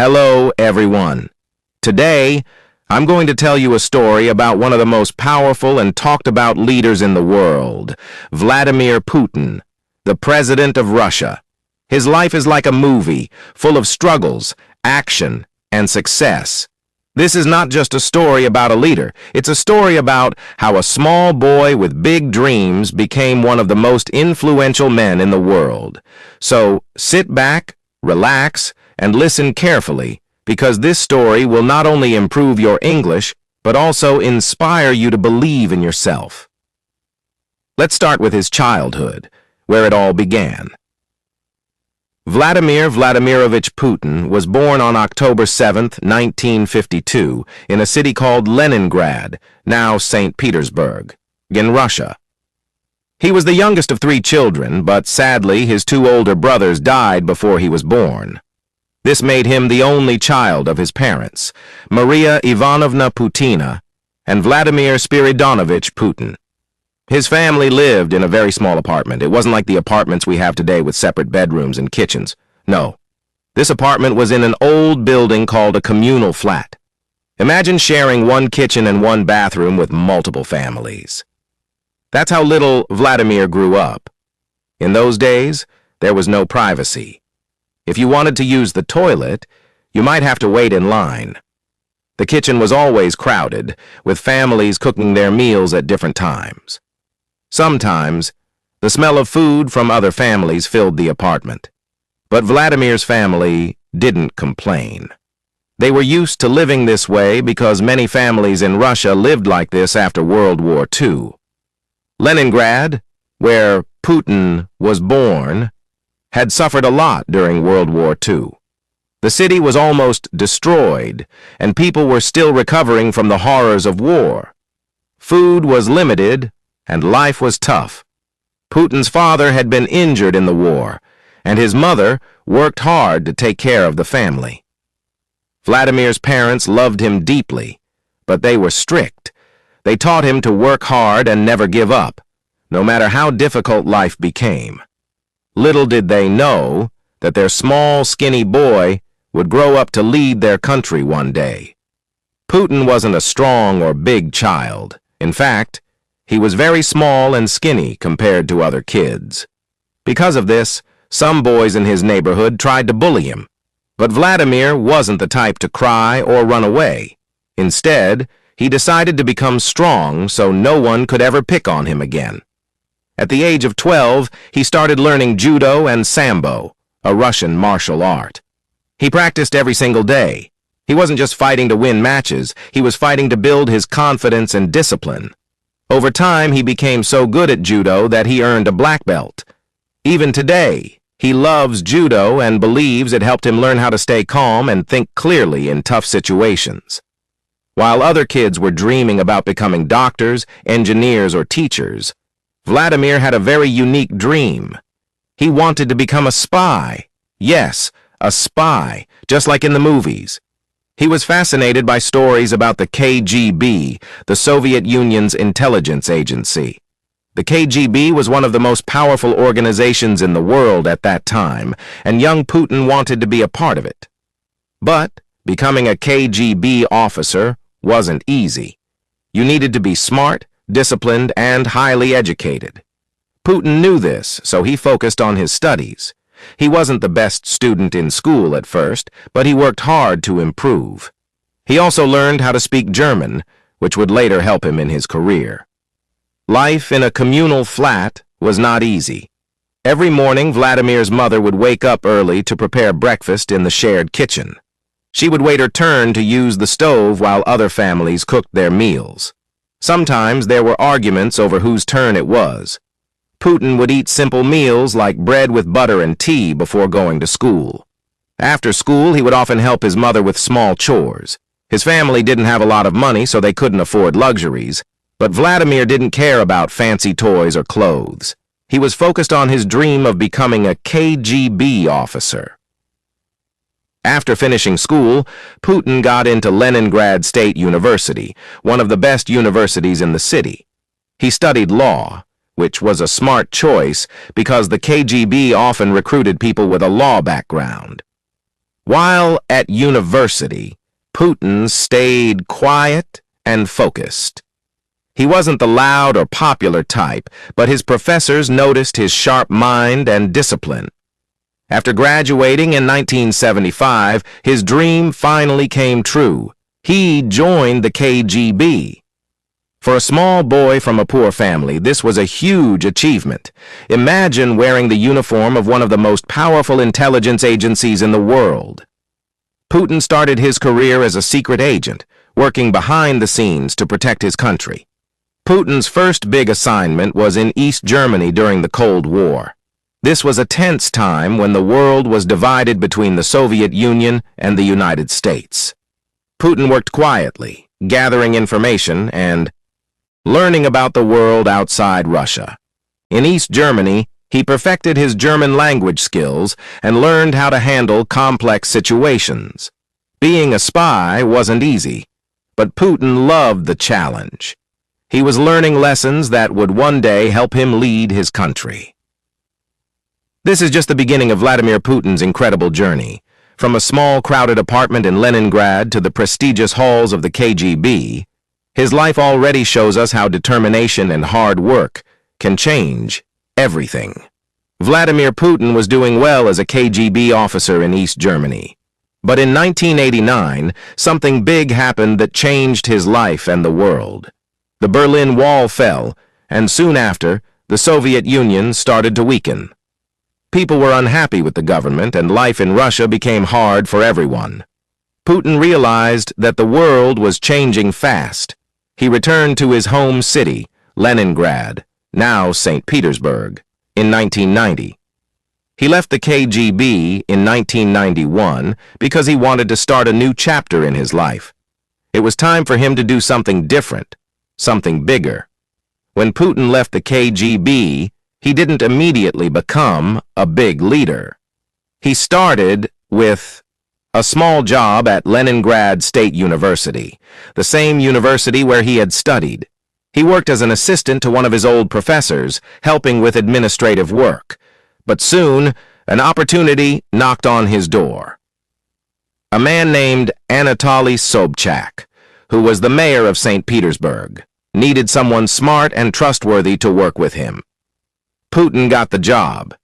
Hello, everyone. Today, I'm going to tell you a story about one of the most powerful and talked about leaders in the world, Vladimir Putin, the president of Russia. His life is like a movie, full of struggles, action, and success. This is not just a story about a leader. It's a story about how a small boy with big dreams became one of the most influential men in the world. So, sit back, relax, and listen carefully, because this story will not only improve your English, but also inspire you to believe in yourself. Let's start with his childhood, where it all began. Vladimir Vladimirovich Putin was born on October 7, 1952, in a city called Leningrad, now St. Petersburg, in Russia. He was the youngest of 3 children, but sadly his 2 older brothers died before he was born. This made him the only child of his parents, Maria Ivanovna Putina and Vladimir Spiridonovich Putin. His family lived in a very small apartment. It wasn't like the apartments we have today with separate bedrooms and kitchens. No, this apartment was in an old building called a communal flat. Imagine sharing 1 kitchen and 1 bathroom with multiple families. That's how little Vladimir grew up. In those days, there was no privacy. If you wanted to use the toilet, you might have to wait in line. The kitchen was always crowded, with families cooking their meals at different times. Sometimes, the smell of food from other families filled the apartment. But Vladimir's family didn't complain. They were used to living this way because many families in Russia lived like this after World War II. Leningrad, where Putin was born, had suffered a lot during World War II. The city was almost destroyed, and people were still recovering from the horrors of war. Food was limited, and life was tough. Putin's father had been injured in the war, and his mother worked hard to take care of the family. Vladimir's parents loved him deeply, but they were strict. They taught him to work hard and never give up, no matter how difficult life became. Little did they know that their small, skinny boy would grow up to lead their country one day. Putin wasn't a strong or big child. In fact, he was very small and skinny compared to other kids. Because of this, some boys in his neighborhood tried to bully him. But Vladimir wasn't the type to cry or run away. Instead, he decided to become strong so no one could ever pick on him again. At the age of 12, he started learning judo and sambo, a Russian martial art. He practiced every single day. He wasn't just fighting to win matches, he was fighting to build his confidence and discipline. Over time, he became so good at judo that he earned a black belt. Even today, he loves judo and believes it helped him learn how to stay calm and think clearly in tough situations. While other kids were dreaming about becoming doctors, engineers, or teachers, Vladimir had a very unique dream. He wanted to become a spy. Yes, a spy, just like in the movies. He was fascinated by stories about the KGB, the Soviet Union's intelligence agency. The KGB was one of the most powerful organizations in the world at that time, and young Putin wanted to be a part of it. But becoming a KGB officer wasn't easy. You needed to be smart, disciplined, and highly educated. Putin knew this, so he focused on his studies. He wasn't the best student in school at first, but he worked hard to improve. He also learned how to speak German, which would later help him in his career. Life in a communal flat was not easy. Every morning, Vladimir's mother would wake up early to prepare breakfast in the shared kitchen. She would wait her turn to use the stove while other families cooked their meals. Sometimes there were arguments over whose turn it was. Putin would eat simple meals like bread with butter and tea before going to school. After school, he would often help his mother with small chores. His family didn't have a lot of money, so they couldn't afford luxuries, but Vladimir didn't care about fancy toys or clothes. He was focused on his dream of becoming a KGB officer. After finishing school, Putin got into Leningrad State University, one of the best universities in the city. He studied law, which was a smart choice because the KGB often recruited people with a law background. While at university, Putin stayed quiet and focused. He wasn't the loud or popular type, but his professors noticed his sharp mind and discipline. After graduating in 1975, his dream finally came true. He joined the KGB. For a small boy from a poor family, this was a huge achievement. Imagine wearing the uniform of one of the most powerful intelligence agencies in the world. Putin started his career as a secret agent, working behind the scenes to protect his country. Putin's first big assignment was in East Germany during the Cold War. This was a tense time when the world was divided between the Soviet Union and the United States. Putin worked quietly, gathering information and learning about the world outside Russia. In East Germany, he perfected his German language skills and learned how to handle complex situations. Being a spy wasn't easy, but Putin loved the challenge. He was learning lessons that would one day help him lead his country. This is just the beginning of Vladimir Putin's incredible journey. From a small, crowded apartment in Leningrad to the prestigious halls of the KGB, his life already shows us how determination and hard work can change everything. Vladimir Putin was doing well as a KGB officer in East Germany. But in 1989, something big happened that changed his life and the world. The Berlin Wall fell, and soon after, the Soviet Union started to weaken. People were unhappy with the government, and life in Russia became hard for everyone. Putin realized that the world was changing fast. He returned to his home city, Leningrad, now St. Petersburg, in 1990. He left the KGB in 1991 because he wanted to start a new chapter in his life. It was time for him to do something different, something bigger. When Putin left the KGB, he didn't immediately become a big leader. He started with a small job at Leningrad State University, the same university where he had studied. He worked as an assistant to one of his old professors, helping with administrative work. But soon, an opportunity knocked on his door. A man named Anatoly Sobchak, who was the mayor of St. Petersburg, needed someone smart and trustworthy to work with him. Putin got the job.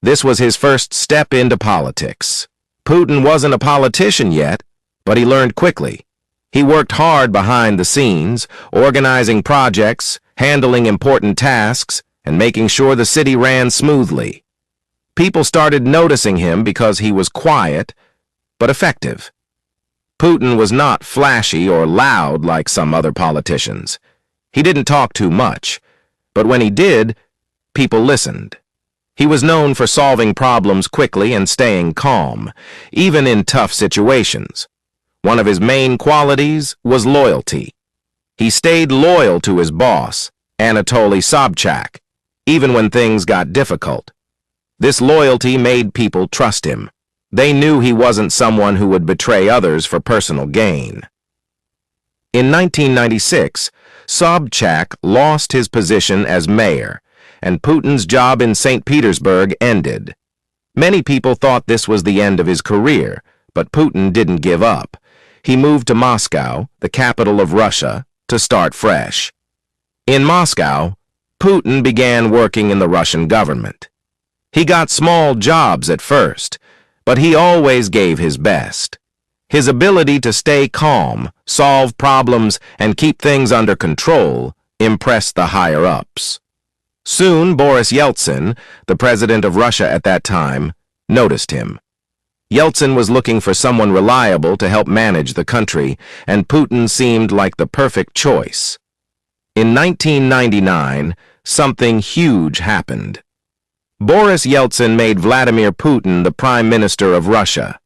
This was his first step into politics. Putin wasn't a politician yet, but he learned quickly. He worked hard behind the scenes, organizing projects, handling important tasks, and making sure the city ran smoothly. People started noticing him because he was quiet, but effective. Putin was not flashy or loud like some other politicians. He didn't talk too much, but when he did, people listened. He was known for solving problems quickly and staying calm, even in tough situations. One of his main qualities was loyalty. He stayed loyal to his boss, Anatoly Sobchak, even when things got difficult. This loyalty made people trust him. They knew he wasn't someone who would betray others for personal gain. In 1996, Sobchak lost his position as mayor, and Putin's job in St. Petersburg ended. Many people thought this was the end of his career, but Putin didn't give up. He moved to Moscow, the capital of Russia, to start fresh. In Moscow, Putin began working in the Russian government. He got small jobs at first, but he always gave his best. His ability to stay calm, solve problems, and keep things under control impressed the higher-ups. Soon, Boris Yeltsin, the president of Russia at that time, noticed him. Yeltsin was looking for someone reliable to help manage the country, and Putin seemed like the perfect choice. In 1999, something huge happened. Boris Yeltsin made Vladimir Putin the Prime Minister of Russia.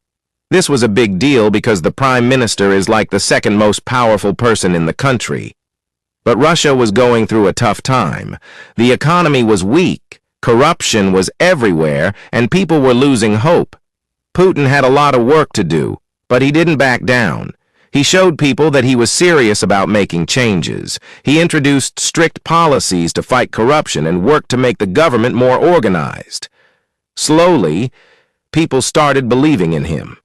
This was a big deal because the Prime Minister is like the second most powerful person in the country. But Russia was going through a tough time. The economy was weak, corruption was everywhere, and people were losing hope. Putin had a lot of work to do, but he didn't back down. He showed people that he was serious about making changes. He introduced strict policies to fight corruption and worked to make the government more organized. Slowly, people started believing in him.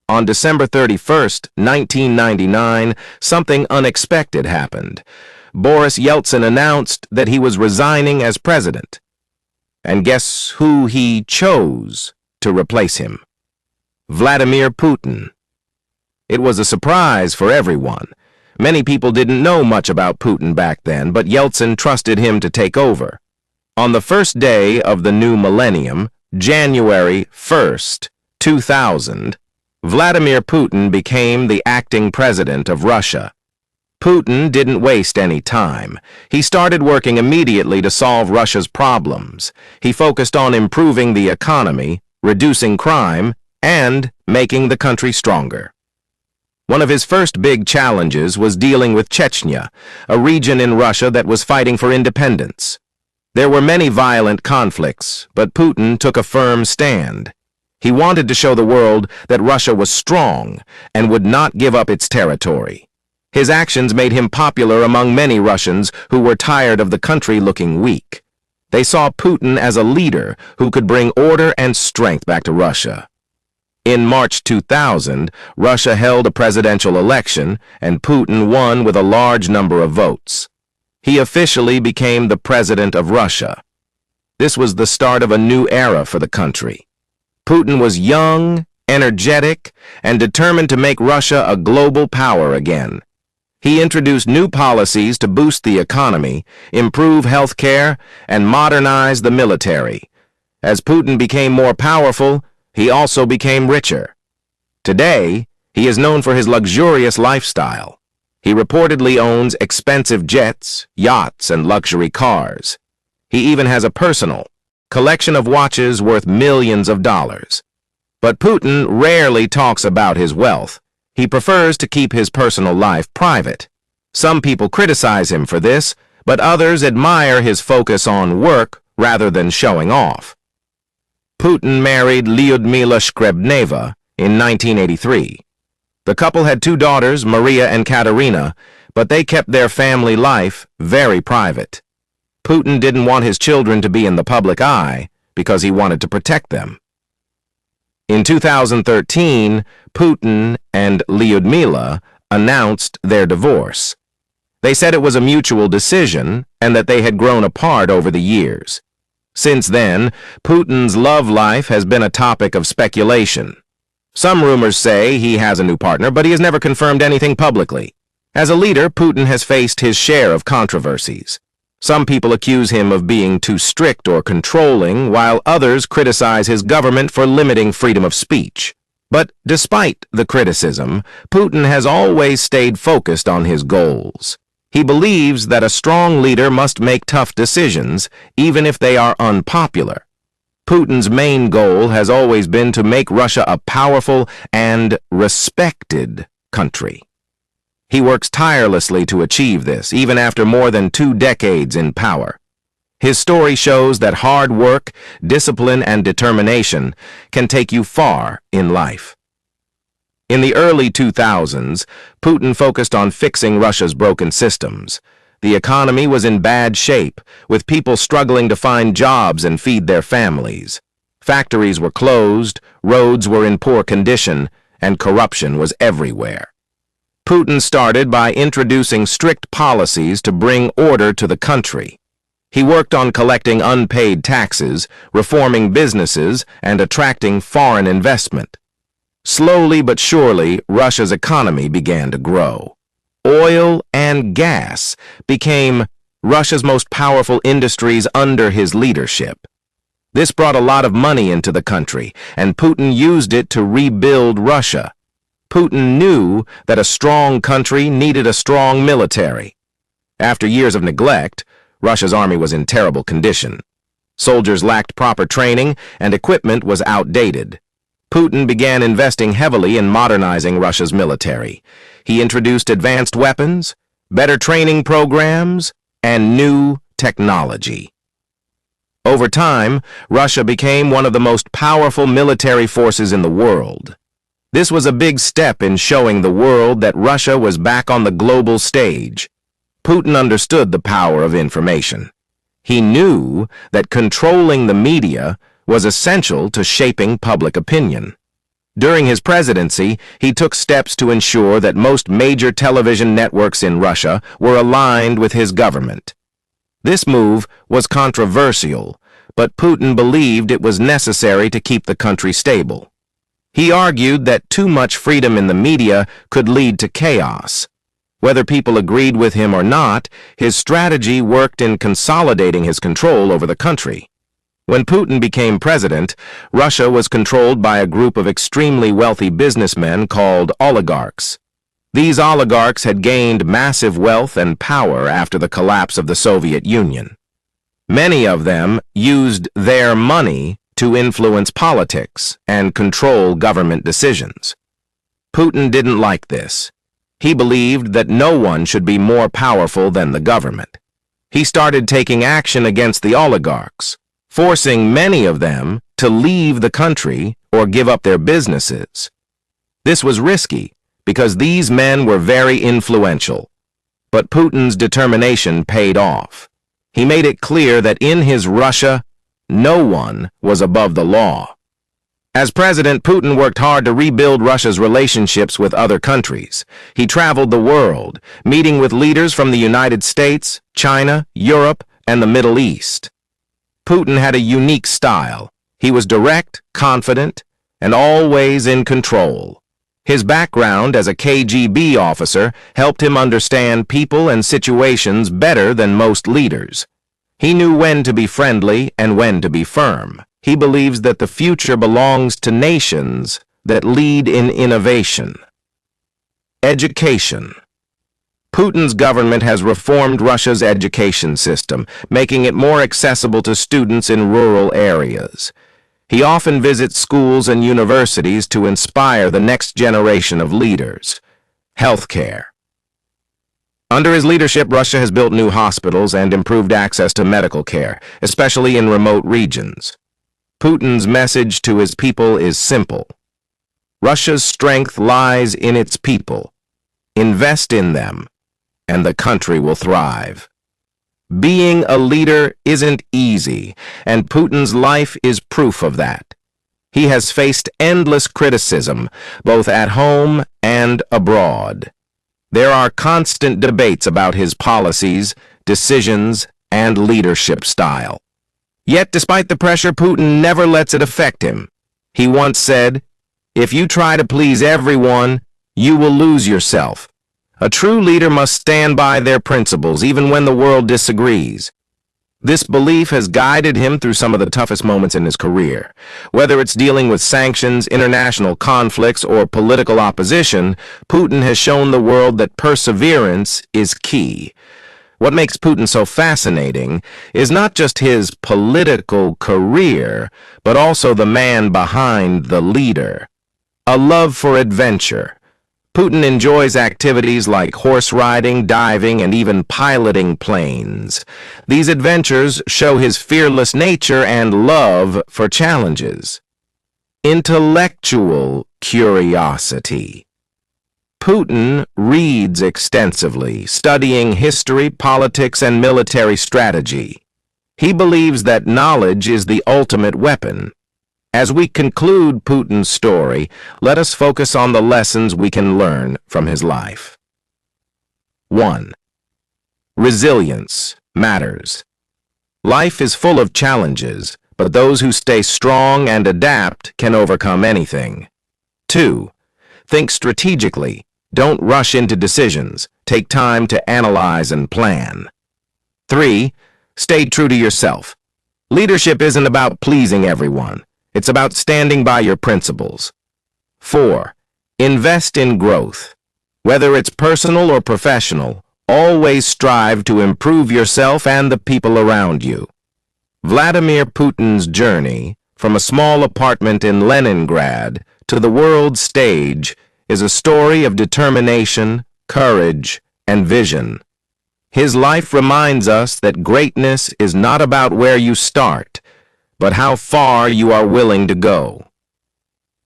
On December 31st, 1999, something unexpected happened. Boris Yeltsin announced that he was resigning as president. And guess who he chose to replace him? Vladimir Putin. It was a surprise for everyone. Many people didn't know much about Putin back then, but Yeltsin trusted him to take over. On the first day of the new millennium, January 1st, 2000, Vladimir Putin became the acting president of Russia. Putin didn't waste any time. He started working immediately to solve Russia's problems. He focused on improving the economy, reducing crime, and making the country stronger. One of his first big challenges was dealing with Chechnya, a region in Russia that was fighting for independence. There were many violent conflicts, but Putin took a firm stand. He wanted to show the world that Russia was strong and would not give up its territory. His actions made him popular among many Russians who were tired of the country looking weak. They saw Putin as a leader who could bring order and strength back to Russia. In March 2000, Russia held a presidential election, and Putin won with a large number of votes. He officially became the president of Russia. This was the start of a new era for the country. Putin was young, energetic, and determined to make Russia a global power again. He introduced new policies to boost the economy, improve health care, and modernize the military. As Putin became more powerful, he also became richer. Today, he is known for his luxurious lifestyle. He reportedly owns expensive jets, yachts, and luxury cars. He even has a personal collection of watches worth millions of dollars. But Putin rarely talks about his wealth. He prefers to keep his personal life private. Some people criticize him for this, but others admire his focus on work rather than showing off. Putin married Lyudmila Shkrebneva in 1983. The couple had two daughters, Maria and Katerina, but they kept their family life very private. Putin didn't want his children to be in the public eye because he wanted to protect them. In 2013, Putin and Lyudmila announced their divorce. They said it was a mutual decision and that they had grown apart over the years. Since then, Putin's love life has been a topic of speculation. Some rumors say he has a new partner, but he has never confirmed anything publicly. As a leader, Putin has faced his share of controversies. Some people accuse him of being too strict or controlling, while others criticize his government for limiting freedom of speech. But despite the criticism, Putin has always stayed focused on his goals. He believes that a strong leader must make tough decisions, even if they are unpopular. Putin's main goal has always been to make Russia a powerful and respected country. He works tirelessly to achieve this, even after more than 2 decades in power. His story shows that hard work, discipline, and determination can take you far in life. In the early 2000s, Putin focused on fixing Russia's broken systems. The economy was in bad shape, with people struggling to find jobs and feed their families. Factories were closed, roads were in poor condition, and corruption was everywhere. Putin started by introducing strict policies to bring order to the country. He worked on collecting unpaid taxes, reforming businesses, and attracting foreign investment. Slowly but surely, Russia's economy began to grow. Oil and gas became Russia's most powerful industries under his leadership. This brought a lot of money into the country, and Putin used it to rebuild Russia. Putin knew that a strong country needed a strong military. After years of neglect, Russia's army was in terrible condition. Soldiers lacked proper training, and equipment was outdated. Putin began investing heavily in modernizing Russia's military. He introduced advanced weapons, better training programs, and new technology. Over time, Russia became one of the most powerful military forces in the world. This was a big step in showing the world that Russia was back on the global stage. Putin understood the power of information. He knew that controlling the media was essential to shaping public opinion. During his presidency, he took steps to ensure that most major television networks in Russia were aligned with his government. This move was controversial, but Putin believed it was necessary to keep the country stable. He argued that too much freedom in the media could lead to chaos. Whether people agreed with him or not, his strategy worked in consolidating his control over the country. When Putin became president, Russia was controlled by a group of extremely wealthy businessmen called oligarchs. These oligarchs had gained massive wealth and power after the collapse of the Soviet Union. Many of them used their money to influence politics and control government decisions. Putin didn't like this. He believed that no one should be more powerful than the government. He started taking action against the oligarchs, forcing many of them to leave the country or give up their businesses. This was risky because these men were very influential, but Putin's determination paid off. He made it clear that in his Russia, no one was above the law. As president, Putin worked hard to rebuild Russia's relationships with other countries. He traveled the world, meeting with leaders from the United States, China, Europe, and the Middle East. Putin had a unique style. He was direct, confident, and always in control. His background as a KGB officer helped him understand people and situations better than most leaders. He knew when to be friendly and when to be firm. He believes that the future belongs to nations that lead in innovation. Education. Putin's government has reformed Russia's education system, making it more accessible to students in rural areas. He often visits schools and universities to inspire the next generation of leaders. Healthcare. Under his leadership, Russia has built new hospitals and improved access to medical care, especially in remote regions. Putin's message to his people is simple. Russia's strength lies in its people. Invest in them, and the country will thrive. Being a leader isn't easy, and Putin's life is proof of that. He has faced endless criticism, both at home and abroad. There are constant debates about his policies, decisions, and leadership style. Yet, despite the pressure, Putin never lets it affect him. He once said, "If you try to please everyone, you will lose yourself." A true leader must stand by their principles, even when the world disagrees. This belief has guided him through some of the toughest moments in his career. Whether it's dealing with sanctions, international conflicts, or political opposition, Putin has shown the world that perseverance is key. What makes Putin so fascinating is not just his political career, but also the man behind the leader. A love for adventure. Putin enjoys activities like horse riding, diving, and even piloting planes. These adventures show his fearless nature and love for challenges. Intellectual curiosity. Putin reads extensively, studying history, politics, and military strategy. He believes that knowledge is the ultimate weapon. As we conclude Putin's story, let us focus on the lessons we can learn from his life. 1. Resilience matters. Life is full of challenges, but those who stay strong and adapt can overcome anything. 2. Think strategically. Don't rush into decisions. Take time to analyze and plan. 3. Stay true to yourself. Leadership isn't about pleasing everyone. It's about standing by your principles. 4. Invest in growth. Whether it's personal or professional, always strive to improve yourself and the people around you. Vladimir Putin's journey, from a small apartment in Leningrad to the world stage, is a story of determination, courage, and vision. His life reminds us that greatness is not about where you start, but how far you are willing to go.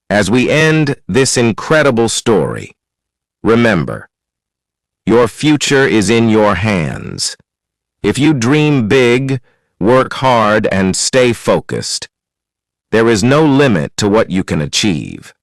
As we end this incredible story, remember, your future is in your hands. If you dream big, work hard, and stay focused, there is no limit to what you can achieve.